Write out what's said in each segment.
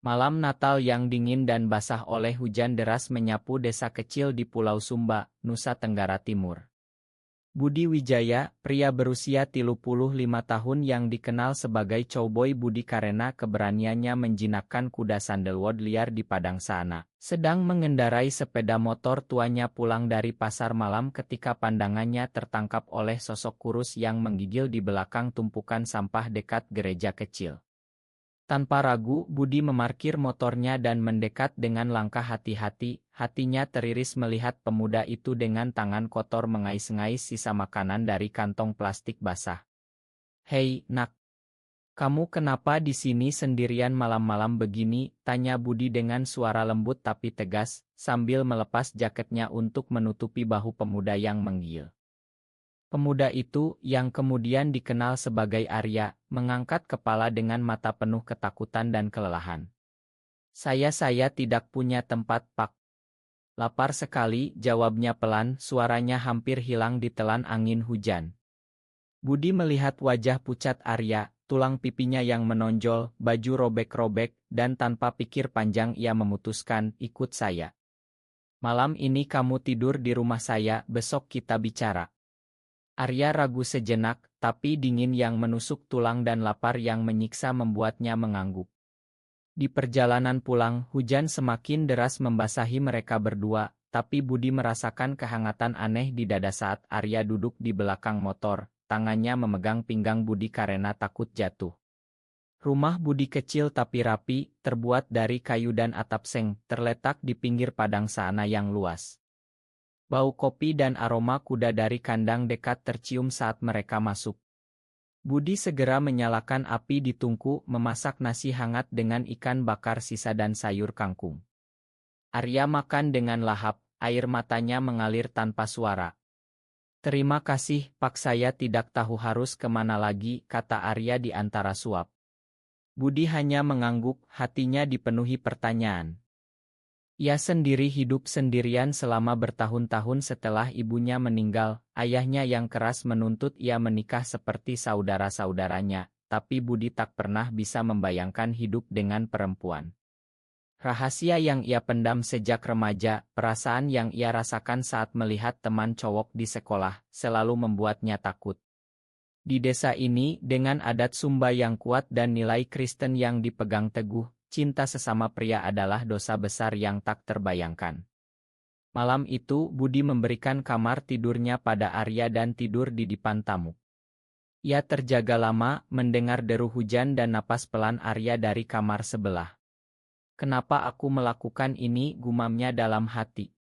Malam Natal yang dingin dan basah oleh hujan deras menyapu desa kecil di Pulau Sumba, Nusa Tenggara Timur. Budi Wijaya, pria berusia 35 tahun yang dikenal sebagai cowboy Budi karena keberaniannya menjinakkan kuda sandalwood liar di padang sana, sedang mengendarai sepeda motor tuanya pulang dari pasar malam ketika pandangannya tertangkap oleh sosok kurus yang menggigil di belakang tumpukan sampah dekat gereja kecil. Tanpa ragu, Budi memarkir motornya dan mendekat dengan langkah hati-hati. Hatinya teriris melihat pemuda itu dengan tangan kotor mengais-ngais sisa makanan dari kantong plastik basah. "Hei, nak, kamu kenapa di sini sendirian malam-malam begini?" tanya Budi dengan suara lembut tapi tegas, sambil melepas jaketnya untuk menutupi bahu pemuda yang menggigil. Pemuda itu, yang kemudian dikenal sebagai Arya, mengangkat kepala dengan mata penuh ketakutan dan kelelahan. Saya tidak punya tempat, Pak. Lapar sekali, jawabnya pelan, suaranya hampir hilang ditelan angin hujan. Budi melihat wajah pucat Arya, tulang pipinya yang menonjol, baju robek-robek, dan tanpa pikir panjang ia memutuskan, "Ikut saya. Malam ini kamu tidur di rumah saya, besok kita bicara." Arya ragu sejenak, tapi dingin yang menusuk tulang dan lapar yang menyiksa membuatnya mengangguk. Di perjalanan pulang, hujan semakin deras membasahi mereka berdua, tapi Budi merasakan kehangatan aneh di dada saat Arya duduk di belakang motor, tangannya memegang pinggang Budi karena takut jatuh. Rumah Budi kecil tapi rapi, terbuat dari kayu dan atap seng, terletak di pinggir padang sana yang luas. Bau kopi dan aroma kuda dari kandang dekat tercium saat mereka masuk. Budi segera menyalakan api di tungku, memasak nasi hangat dengan ikan bakar sisa dan sayur kangkung. Arya makan dengan lahap, air matanya mengalir tanpa suara. "Terima kasih, Pak, saya tidak tahu harus kemana lagi," kata Arya di antara suap. Budi hanya mengangguk, hatinya dipenuhi pertanyaan. Ia sendiri hidup sendirian selama bertahun-tahun setelah ibunya meninggal, ayahnya yang keras menuntut ia menikah seperti saudara-saudaranya, tapi Budi tak pernah bisa membayangkan hidup dengan perempuan. Rahasia yang ia pendam sejak remaja, perasaan yang ia rasakan saat melihat teman cowok di sekolah, selalu membuatnya takut. Di desa ini, dengan adat Sumba yang kuat dan nilai Kristen yang dipegang teguh, cinta sesama pria adalah dosa besar yang tak terbayangkan. Malam itu, Budi memberikan kamar tidurnya pada Arya dan tidur di depan tamu. Ia terjaga lama, mendengar deru hujan dan napas pelan Arya dari kamar sebelah. "Kenapa aku melakukan ini?" gumamnya dalam hati.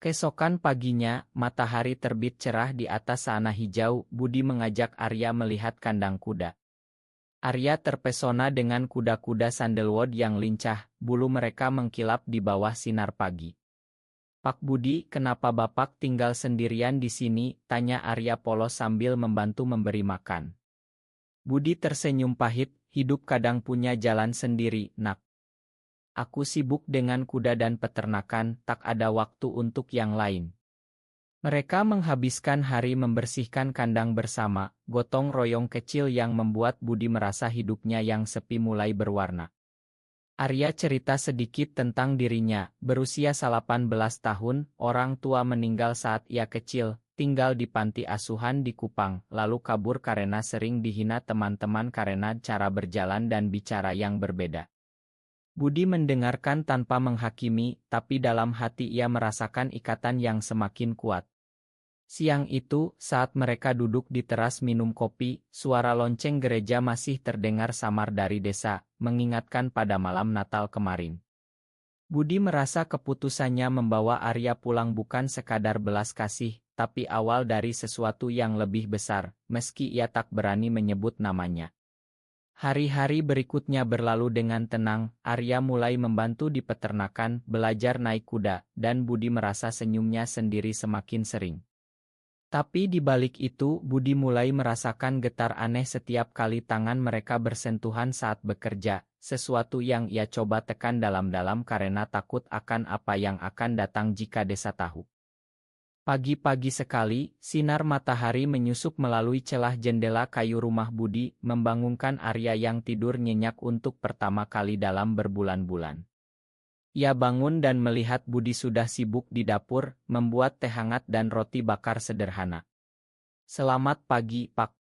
Keesokan paginya, matahari terbit cerah di atas sana hijau. Budi mengajak Arya melihat kandang kuda. Arya terpesona dengan kuda-kuda sandalwood yang lincah, bulu mereka mengkilap di bawah sinar pagi. "Pak Budi, kenapa Bapak tinggal sendirian di sini?" tanya Arya polos sambil membantu memberi makan. Budi tersenyum pahit, "Hidup kadang punya jalan sendiri, nak. Aku sibuk dengan kuda dan peternakan, tak ada waktu untuk yang lain." Mereka menghabiskan hari membersihkan kandang bersama, gotong royong kecil yang membuat Budi merasa hidupnya yang sepi mulai berwarna. Arya cerita sedikit tentang dirinya, berusia 18 tahun, orang tua meninggal saat ia kecil, tinggal di panti asuhan di Kupang, lalu kabur karena sering dihina teman-teman karena cara berjalan dan bicara yang berbeda. Budi mendengarkan tanpa menghakimi, tapi dalam hati ia merasakan ikatan yang semakin kuat. Siang itu, saat mereka duduk di teras minum kopi, suara lonceng gereja masih terdengar samar dari desa, mengingatkan pada malam Natal kemarin. Budi merasa keputusannya membawa Arya pulang bukan sekadar belas kasih, tapi awal dari sesuatu yang lebih besar, meski ia tak berani menyebut namanya. Hari-hari berikutnya berlalu dengan tenang. Arya mulai membantu di peternakan, belajar naik kuda, dan Budi merasa senyumnya sendiri semakin sering. Tapi di balik itu, Budi mulai merasakan getar aneh setiap kali tangan mereka bersentuhan saat bekerja, sesuatu yang ia coba tekan dalam-dalam karena takut akan apa yang akan datang jika desa tahu. Pagi-pagi sekali, sinar matahari menyusup melalui celah jendela kayu rumah Budi, membangunkan Arya yang tidur nyenyak untuk pertama kali dalam berbulan-bulan. Ia bangun dan melihat Budi sudah sibuk di dapur, membuat teh hangat dan roti bakar sederhana. "Selamat pagi, Pak.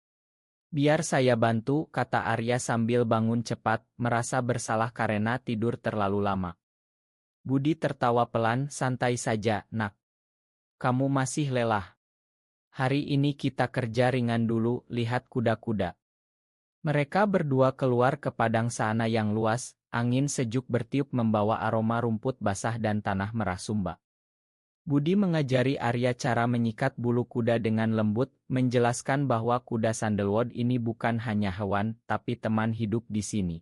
Biar saya bantu," kata Arya sambil bangun cepat, merasa bersalah karena tidur terlalu lama. Budi tertawa pelan, "Santai saja, Nak. Kamu masih lelah. Hari ini kita kerja ringan dulu, lihat kuda-kuda." Mereka berdua keluar ke padang sana yang luas, angin sejuk bertiup membawa aroma rumput basah dan tanah merah sumba. Budi mengajari Arya cara menyikat bulu kuda dengan lembut, menjelaskan bahwa kuda sandalwood ini bukan hanya hewan, tapi teman hidup di sini.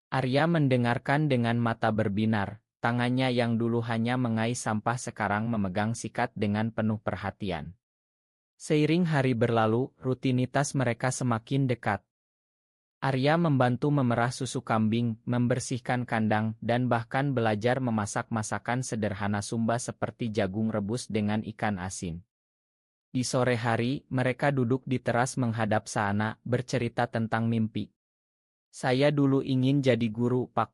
Arya mendengarkan dengan mata berbinar, tangannya yang dulu hanya mengais sampah sekarang memegang sikat dengan penuh perhatian. Seiring hari berlalu, rutinitas mereka semakin dekat. Arya membantu memerah susu kambing, membersihkan kandang, dan bahkan belajar memasak masakan sederhana Sumba seperti jagung rebus dengan ikan asin. Di sore hari, mereka duduk di teras menghadap sana, bercerita tentang mimpi. "Saya dulu ingin jadi guru, Pak.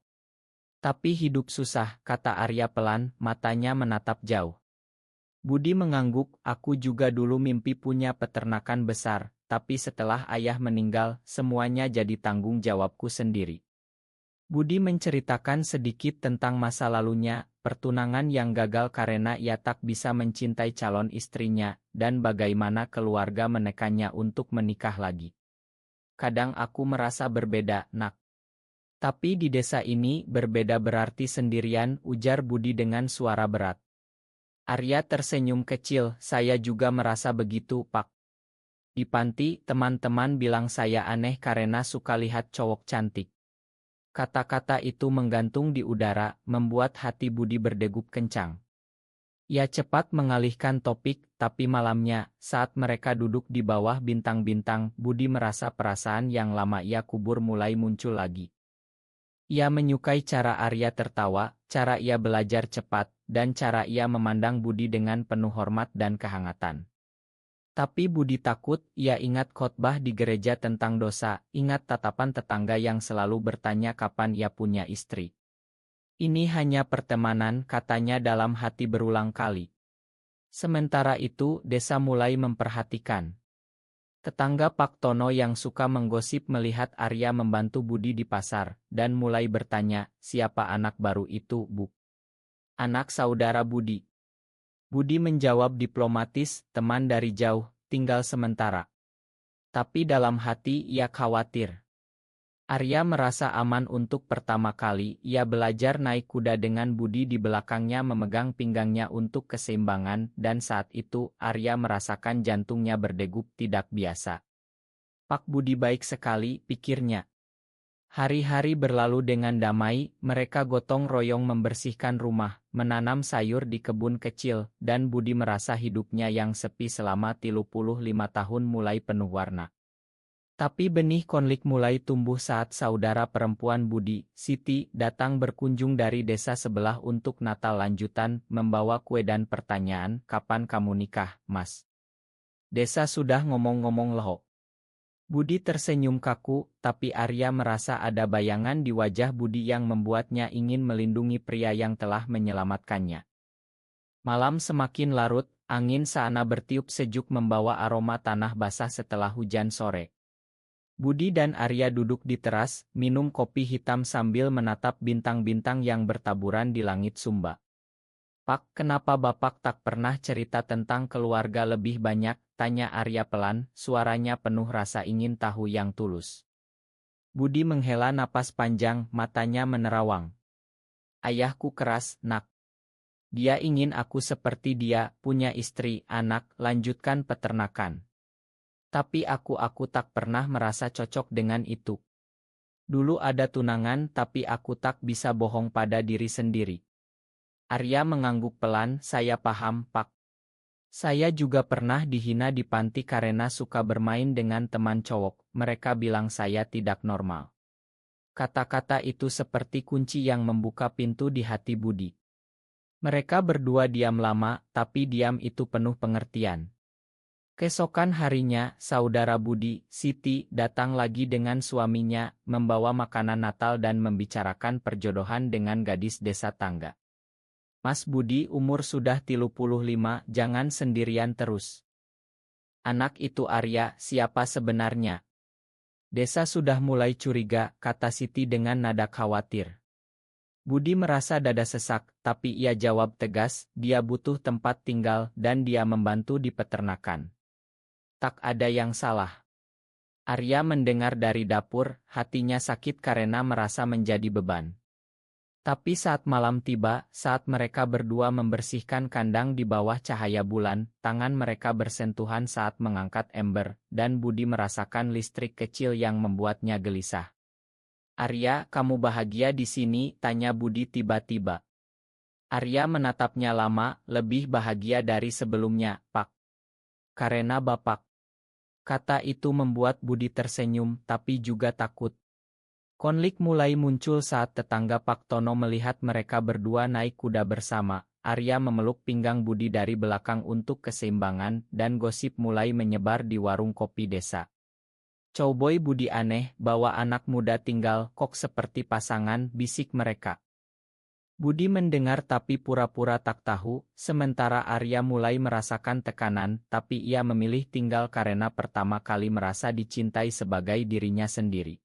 Tapi hidup susah," kata Arya pelan, matanya menatap jauh. Budi mengangguk, "Aku juga dulu mimpi punya peternakan besar. Tapi setelah ayah meninggal, semuanya jadi tanggung jawabku sendiri." Budi menceritakan sedikit tentang masa lalunya, pertunangan yang gagal karena ia tak bisa mencintai calon istrinya, dan bagaimana keluarga menekannya untuk menikah lagi. "Kadang aku merasa berbeda, Nak. Tapi di desa ini berbeda berarti sendirian," ujar Budi dengan suara berat. Arya tersenyum kecil, "Saya juga merasa begitu, Pak. Di panti, teman-teman bilang saya aneh karena suka lihat cowok cantik." Kata-kata itu menggantung di udara, membuat hati Budi berdegup kencang. Ia cepat mengalihkan topik, tapi malamnya, saat mereka duduk di bawah bintang-bintang, Budi merasa perasaan yang lama ia kubur mulai muncul lagi. Ia menyukai cara Arya tertawa, cara ia belajar cepat, dan cara ia memandang Budi dengan penuh hormat dan kehangatan. Tapi Budi takut, ia ingat khotbah di gereja tentang dosa, ingat tatapan tetangga yang selalu bertanya kapan ia punya istri. "Ini hanya pertemanan," katanya dalam hati berulang kali. Sementara itu, desa mulai memperhatikan. Tetangga Pak Tono yang suka menggosip melihat Arya membantu Budi di pasar, dan mulai bertanya, "Siapa anak baru itu, Bu?" "Anak saudara Budi." Budi menjawab diplomatis, "Teman dari jauh, tinggal sementara." Tapi dalam hati ia khawatir. Arya merasa aman untuk pertama kali, ia belajar naik kuda dengan Budi di belakangnya memegang pinggangnya untuk keseimbangan, dan saat itu Arya merasakan jantungnya berdegup tidak biasa. "Pak Budi baik sekali," pikirnya. Hari-hari berlalu dengan damai, mereka gotong royong membersihkan rumah, menanam sayur di kebun kecil, dan Budi merasa hidupnya yang sepi selama 35 tahun mulai penuh warna. Tapi benih konflik mulai tumbuh saat saudara perempuan Budi, Siti, datang berkunjung dari desa sebelah untuk Natal lanjutan, membawa kue dan pertanyaan, "Kapan kamu nikah, Mas?" "Desa sudah ngomong-ngomong loh." Budi tersenyum kaku, tapi Arya merasa ada bayangan di wajah Budi yang membuatnya ingin melindungi pria yang telah menyelamatkannya. Malam semakin larut, angin sana bertiup sejuk membawa aroma tanah basah setelah hujan sore. Budi dan Arya duduk di teras, minum kopi hitam sambil menatap bintang-bintang yang bertaburan di langit Sumba. "Pak, kenapa Bapak tak pernah cerita tentang keluarga lebih banyak?" tanya Arya pelan, suaranya penuh rasa ingin tahu yang tulus. Budi menghela napas panjang, matanya menerawang. "Ayahku keras, Nak. Dia ingin aku seperti dia, punya istri, anak, lanjutkan peternakan. Tapi aku tak pernah merasa cocok dengan itu. Dulu ada tunangan tapi aku tak bisa bohong pada diri sendiri." Arya mengangguk pelan, "Saya paham, Pak. Saya juga pernah dihina di panti karena suka bermain dengan teman cowok, mereka bilang saya tidak normal." Kata-kata itu seperti kunci yang membuka pintu di hati Budi. Mereka berdua diam lama, tapi diam itu penuh pengertian. Keesokan harinya, saudara Budi, Siti, datang lagi dengan suaminya, membawa makanan Natal dan membicarakan perjodohan dengan gadis desa tangga. Mas Budi umur sudah 35, jangan sendirian terus. Anak itu Arya, siapa sebenarnya? Desa sudah mulai curiga, kata Siti dengan nada khawatir. Budi merasa dada sesak, tapi ia jawab tegas, dia butuh tempat tinggal dan dia membantu di peternakan. Tak ada yang salah. Arya mendengar dari dapur, hatinya sakit karena merasa menjadi beban. Tapi saat malam tiba, saat mereka berdua membersihkan kandang di bawah cahaya bulan, tangan mereka bersentuhan saat mengangkat ember, dan Budi merasakan listrik kecil yang membuatnya gelisah. Arya, kamu bahagia di sini? Tanya Budi tiba-tiba. Arya menatapnya lama, lebih bahagia dari sebelumnya, Pak. Karena Bapak. Kata itu membuat Budi tersenyum, tapi juga takut. Konflik mulai muncul saat tetangga Pak Tono melihat mereka berdua naik kuda bersama. Arya memeluk pinggang Budi dari belakang untuk keseimbangan, dan gosip mulai menyebar di warung kopi desa. Cowboy Budi aneh, bawa anak muda tinggal kok seperti pasangan, bisik mereka. Budi mendengar tapi pura-pura tak tahu, sementara Arya mulai merasakan tekanan, tapi ia memilih tinggal karena pertama kali merasa dicintai sebagai dirinya sendiri.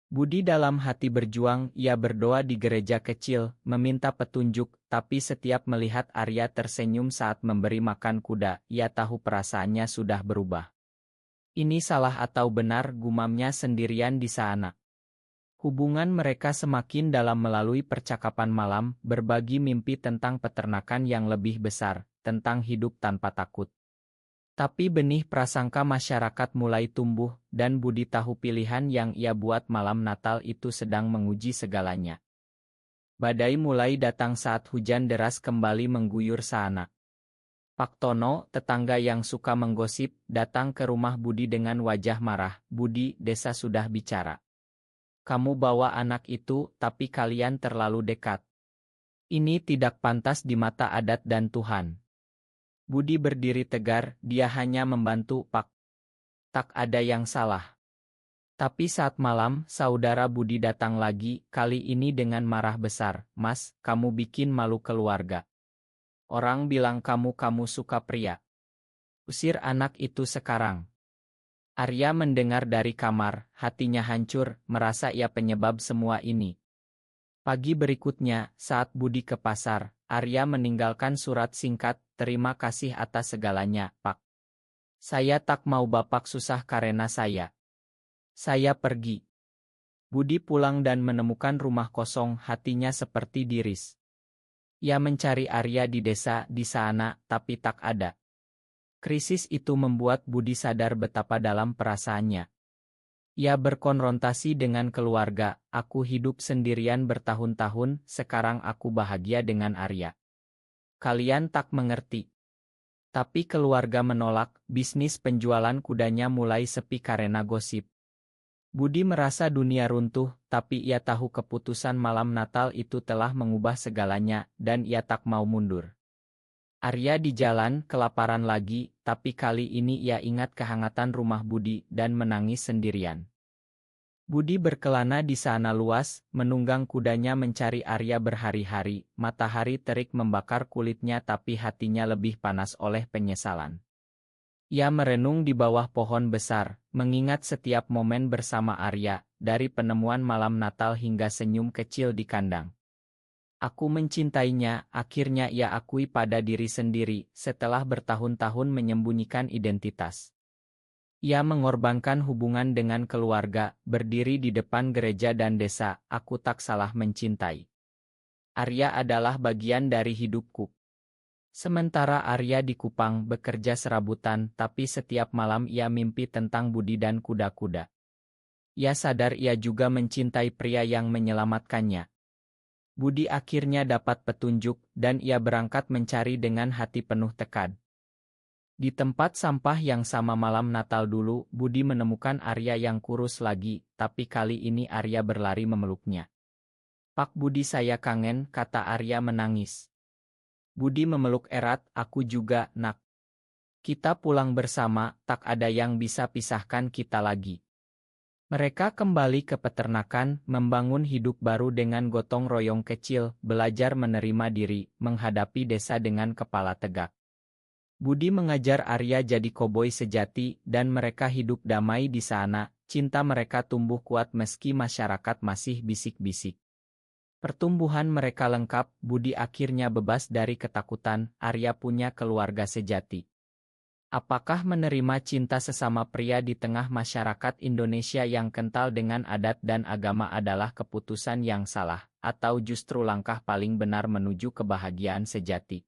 Budi dalam hati berjuang, ia berdoa di gereja kecil, meminta petunjuk, tapi setiap melihat Arya tersenyum saat memberi makan kuda, ia tahu perasaannya sudah berubah. Ini salah atau benar, gumamnya sendirian di sana. Hubungan mereka semakin dalam melalui percakapan malam, berbagi mimpi tentang peternakan yang lebih besar, tentang hidup tanpa takut. Tapi benih prasangka masyarakat mulai tumbuh, dan Budi tahu pilihan yang ia buat malam Natal itu sedang menguji segalanya. Badai mulai datang saat hujan deras kembali mengguyur sana. Pak Tono, tetangga yang suka menggosip, datang ke rumah Budi dengan wajah marah. Budi, desa sudah bicara. Kamu bawa anak itu, tapi kalian terlalu dekat. Ini tidak pantas di mata adat dan Tuhan. Budi berdiri tegar, dia hanya membantu Pak. Tak ada yang salah. Tapi saat malam, saudara Budi datang lagi, kali ini dengan marah besar. Mas, kamu bikin malu keluarga. Orang bilang kamu suka pria. Usir anak itu sekarang. Arya mendengar dari kamar, hatinya hancur, merasa ia penyebab semua ini. Pagi berikutnya, saat Budi ke pasar, Arya meninggalkan surat singkat, terima kasih atas segalanya, Pak. Saya tak mau Bapak susah karena saya. Saya pergi. Budi pulang dan menemukan rumah kosong, hatinya seperti diris. Ia mencari Arya di desa, di sana, tapi tak ada. Krisis itu membuat Budi sadar betapa dalam perasaannya. Ia berkonfrontasi dengan keluarga, aku hidup sendirian bertahun-tahun, sekarang aku bahagia dengan Arya. Kalian tak mengerti. Tapi keluarga menolak, bisnis penjualan kudanya mulai sepi karena gosip. Budi merasa dunia runtuh, tapi ia tahu keputusan malam Natal itu telah mengubah segalanya, dan ia tak mau mundur. Arya di jalan, kelaparan lagi, tapi kali ini ia ingat kehangatan rumah Budi dan menangis sendirian. Budi berkelana di sana luas, menunggang kudanya mencari Arya berhari-hari, matahari terik membakar kulitnya tapi hatinya lebih panas oleh penyesalan. Ia merenung di bawah pohon besar, mengingat setiap momen bersama Arya, dari penemuan malam Natal hingga senyum kecil di kandang. Aku mencintainya, akhirnya ia akui pada diri sendiri, setelah bertahun-tahun menyembunyikan identitas. Ia mengorbankan hubungan dengan keluarga, berdiri di depan gereja dan desa, aku tak salah mencintai. Arya adalah bagian dari hidupku. Sementara Arya di Kupang bekerja serabutan, tapi setiap malam ia mimpi tentang Budi dan kuda-kuda. Ia sadar ia juga mencintai pria yang menyelamatkannya. Budi akhirnya dapat petunjuk, dan ia berangkat mencari dengan hati penuh tekad. Di tempat sampah yang sama malam Natal dulu, Budi menemukan Arya yang kurus lagi, tapi kali ini Arya berlari memeluknya. Pak Budi saya kangen, kata Arya menangis. Budi memeluk erat, aku juga, nak. Kita pulang bersama, tak ada yang bisa pisahkan kita lagi. Mereka kembali ke peternakan, membangun hidup baru dengan gotong royong kecil, belajar menerima diri, menghadapi desa dengan kepala tegak. Budi mengajar Arya jadi koboi sejati, dan mereka hidup damai di sana. Cinta mereka tumbuh kuat meski masyarakat masih bisik-bisik. Pertumbuhan mereka lengkap, Budi akhirnya bebas dari ketakutan, Arya punya keluarga sejati. Apakah menerima cinta sesama pria di tengah masyarakat Indonesia yang kental dengan adat dan agama adalah keputusan yang salah, atau justru langkah paling benar menuju kebahagiaan sejati?